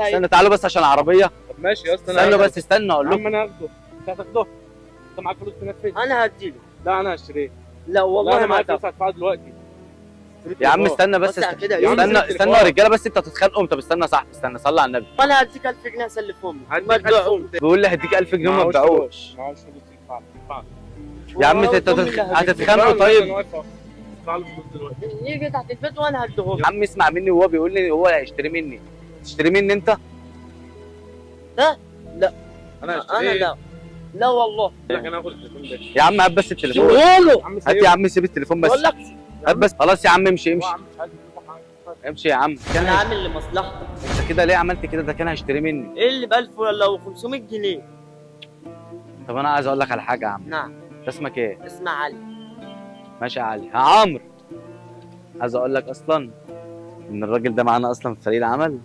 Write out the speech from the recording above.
استنى تعالوا بس عشان العربيه. طب ماشي يا اسطى، استنوا بس استنى اقول يا لكم. عم انا هاخده. انت هتاخده؟ انت معاك فلوس تنفذ؟ انا هديله. لا انا هشتريه. لا لا والله انا ما معايا هدفع. فلوس هدفعها دلوقتي. يا عم استنى بس وسع كده يا عم استنى سيب استنى يا التليفون. رجاله بس انتوا هتتخانقوا. طب استنى صح استنى صلي على النبي. انا هديك 1000 جنيه اسلفهم لك. هديك ما تبيعوش. بيقول لي هديك 1000 جنيه وما معهوش تبيعوش. فلوس. معهوش فلوس ينفع ينفع. يا عم والله انتوا أمي اللي هديك. هتتخانقوا طيب. ادفع له فلوس دلوقتي. يجي تحت البيت وانا هديهم. يا عم اسمع مني وهو بيقول لي هو هيشتري مني. تشتري مني انت؟ انا انا هشتريه. لا. لا والله. لك انا هاخد التليفون ده. يا عم هات بس التليفون. شوله. يا عم هات يا عم سيب التليفون بس. بقول لك هات بس خلاص يا عم امشي امشي. يا عم مش عايز تروح حاجة. امشي يا عم. انا عامل لمصلحتك. انت كده ليه عملت كده؟ ده كان هيشتري مني. ايه اللي ب 1000 ولا 500 جنيه؟ طب انا عايز اقول لك على حاجه يا عم. نعم. انت اسمك ايه؟ اسمع علي. ماشي يا علي. يا عمرو عايز اقول لك اصلا ان الراجل ده معانا اصلا في فريق العمل